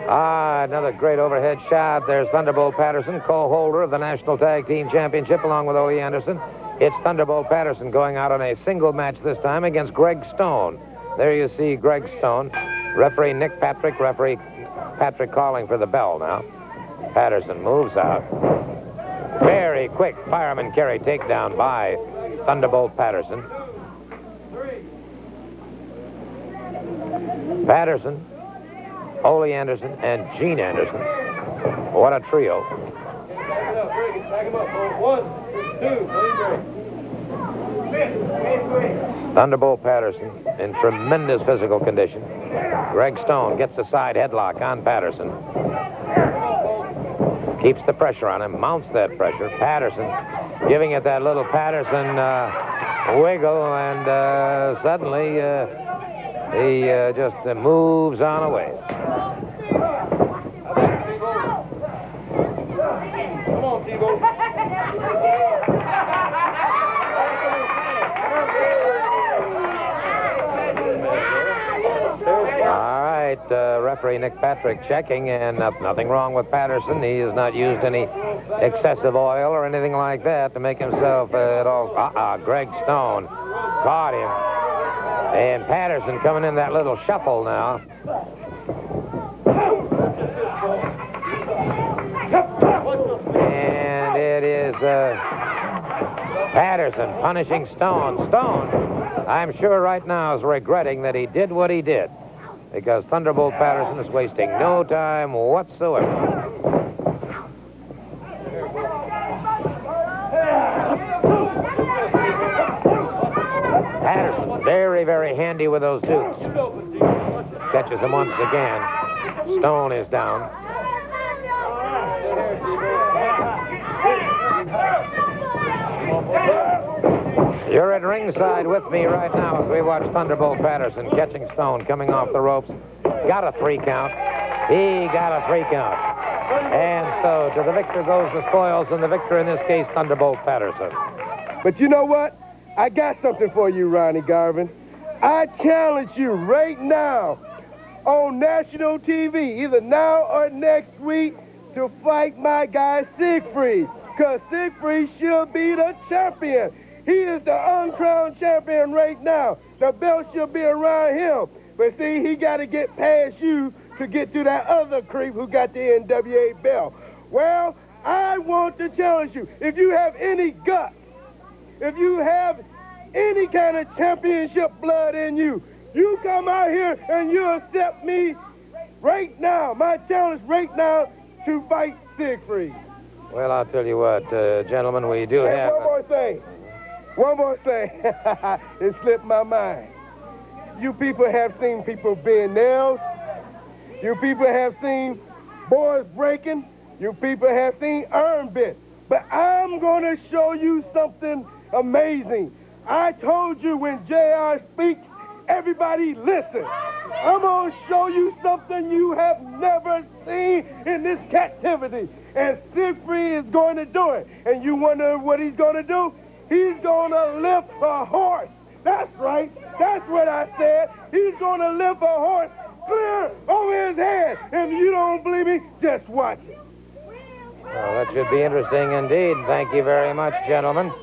Another great overhead shot. There's Thunderbolt Patterson, co-holder of the National Tag Team Championship along with Ole Anderson. It's Thunderbolt Patterson going out on a single match this time against Greg Stone. There you see Greg Stone. Referee Nick Patrick. Referee Patrick calling for the bell now. Patterson moves out. Very quick fireman carry takedown by Thunderbolt Patterson. Patterson, Ole Anderson, and Gene Anderson. What a trio. Thunderbolt Patterson in tremendous physical condition. Greg Stone gets a side headlock on Patterson. Keeps the pressure on him, mounts that pressure. Patterson giving it that little Patterson wiggle, and suddenly he just moves on away. Come on, T-Bone. All right, referee Nick Patrick checking, and nothing wrong with Patterson. He has not used any excessive oil or anything like that to make himself at all. Greg Stone caught him. And Patterson coming in that little shuffle now. And it is Patterson punishing Stone. Stone, I'm sure right now, is regretting that he did what he did, because Thunderbolt Patterson is wasting no time whatsoever. Patterson, very, very handy with those dukes. Catches him once again. Stone is down. You're at ringside with me right now as we watch Thunderbolt Patterson catching Stone, coming off the ropes. Got a 3 count. He got a 3 count. And so to the victor goes the spoils, and the victor in this case, Thunderbolt Patterson. But you know what? I got something for you, Ronnie Garvin. I challenge you right now on national TV, either now or next week, to fight my guy Siegfried, because Siegfried should be the champion. He is the uncrowned champion right now. The belt should be around him. But see, he got to get past you to get to that other creep who got the NWA belt. Well, I want to challenge you. If you have any guts, if you have any kind of championship blood in you, you come out here and you accept me right now, my challenge right now, to fight Siegfried. Well, I'll tell you what, gentlemen, we do have... One more thing. One more thing. It slipped my mind. You people have seen people bend nails. You people have seen boards breaking. You people have seen iron bits. But I'm going to show you something amazing. I told you when JR speaks, everybody listen. I'm going to show you something you have never seen in this captivity. And Siegfried is going to do it. And you wonder what he's going to do? He's going to lift a horse. That's right. That's what I said. He's going to lift a horse clear over his head. If you don't believe me, just watch it. Well, that should be interesting indeed. Thank you very much, gentlemen.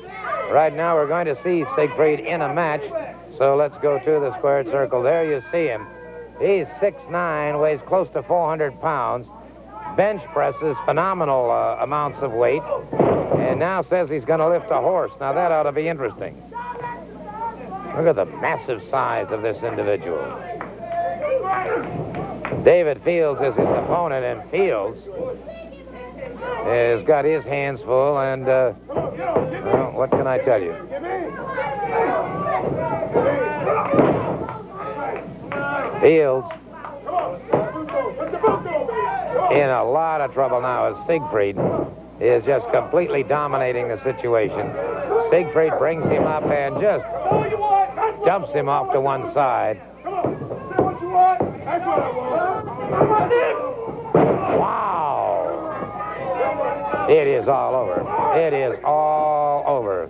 Right now we're going to see Siegfried in a match. So let's go to the squared circle. There you see him. He's 6'9", weighs close to 400 pounds. Bench presses phenomenal amounts of weight. And now says he's going to lift a horse. Now that ought to be interesting. Look at the massive size of this individual. David Fields is his opponent, and Fields has got his hands full, and well, what can I tell you? Fields in a lot of trouble now as Siegfried is just completely dominating the situation. Siegfried brings him up and just dumps him off to one side. Wow! It is all over. It is all over.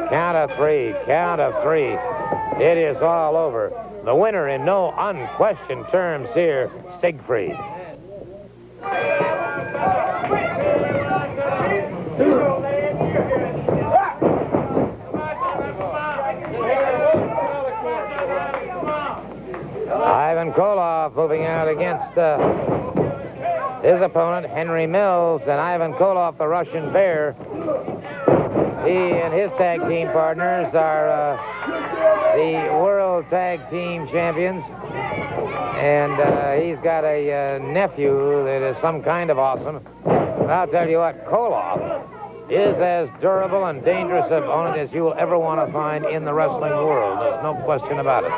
Count of three. Count of three. It is all over. The winner in no unquestioned terms here, Siegfried. Ivan Koloff moving out against his opponent, Henry Mills, and Ivan Koloff, the Russian Bear. He and his tag team partners are the World Tag Team Champions. And he's got a nephew that is some kind of awesome. And I'll tell you what, Koloff is as durable and dangerous an opponent as you will ever want to find in the wrestling world. There's no question about it.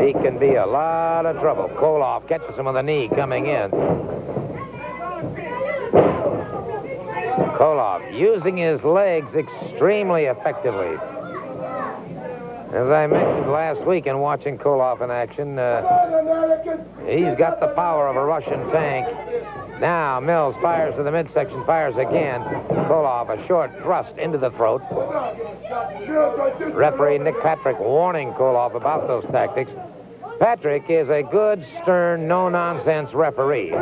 He can be a lot of trouble. Koloff catches him with a knee coming in. Koloff using his legs extremely effectively. As I mentioned last week in watching Koloff in action, he's got the power of a Russian tank. Now Mills fires to the midsection, fires again. Koloff, a short thrust into the throat. Referee Nick Patrick warning Koloff about those tactics. Patrick is a good, stern, no-nonsense referee. I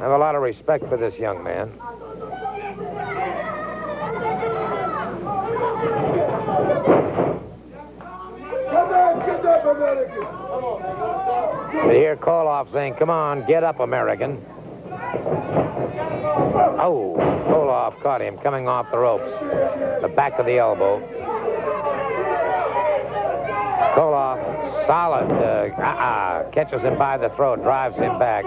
have a lot of respect for this young man. You hear Koloff saying, "Come on, get up, American." Oh, Koloff caught him coming off the ropes. The back of the elbow. Koloff, solid, catches him by the throat, drives him back.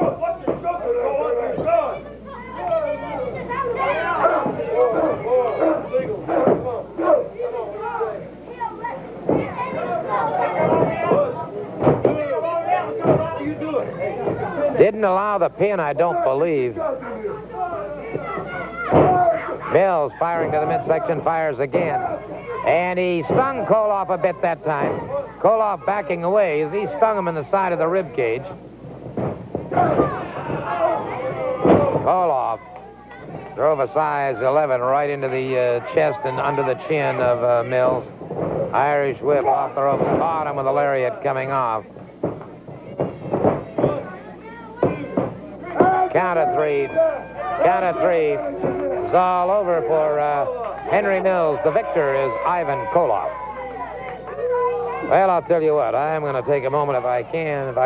Didn't allow the pin, I don't believe. Mills firing to the midsection, fires again. And he stung Koloff a bit that time. Koloff backing away as he stung him in the side of the rib cage. Koloff drove a size 11 right into the chest and under the chin of Mills. Irish whip off the ropes, caught him with a lariat coming off. Count of three. Count of three. It's all over for Henry Mills. The victor is Ivan Koloff. Well, I'll tell you what. I'm going to take a moment if I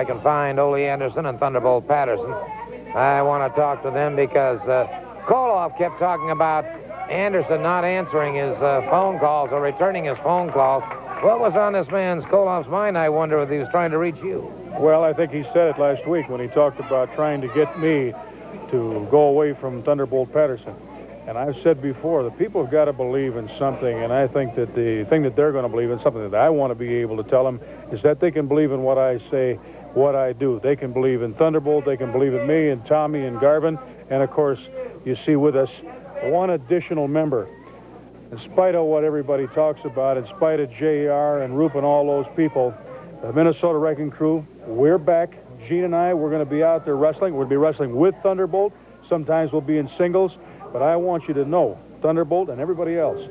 can find Ole Anderson and Thunderbolt Patterson. I want to talk to them because Koloff kept talking about Anderson not answering his phone calls or returning his phone calls. What was on this man's, Koloff's mind, I wonder, if he was trying to reach you? Well, I think he said it last week when he talked about trying to get me to go away from Thunderbolt Patterson. And I've said before, the people have got to believe in something, and I think that the thing that they're going to believe in, something that I want to be able to tell them, is that they can believe in what I say, what I do. They can believe in Thunderbolt, they can believe in me and Tommy and Garvin, and of course, you see with us, one additional member. In spite of what everybody talks about, in spite of JR and Roop and all those people, the Minnesota Wrecking Crew, we're back. Gene and I, we're going to be out there wrestling. We're going to be wrestling with Thunderbolt. Sometimes we'll be in singles. But I want you to know, Thunderbolt and everybody else,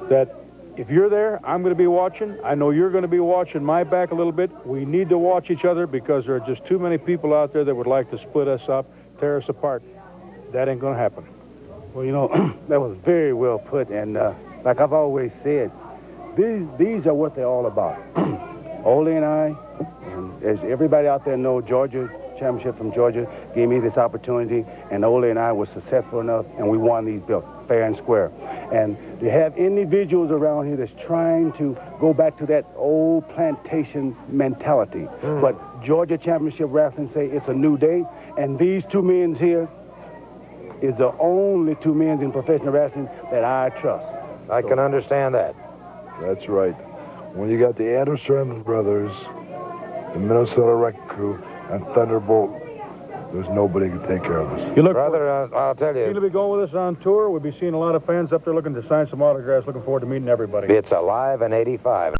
that if you're there, I'm going to be watching. I know you're going to be watching my back a little bit. We need to watch each other because there are just too many people out there that would like to split us up, tear us apart. That ain't going to happen. Well, you know, that was very well put. And like I've always said, these are what they're all about. Ole and I, and as everybody out there knows, Georgia Championship from Georgia gave me this opportunity, and Ole and I were successful enough, and we won these belts fair and square. And to have individuals around here that's trying to go back to that old plantation mentality. But Georgia Championship Wrestling say it's a new day, and these two men here is the only two men in professional wrestling that I trust. I can understand that. That's right. When you got the Anderson brothers, the Minnesota Wrecking Crew, and Thunderbolt, there's nobody who can take care of us. You look, Brother, I'll tell you. You're going to be going with us on tour. We'll be seeing a lot of fans up there looking to sign some autographs. Looking forward to meeting everybody. It's alive in 85.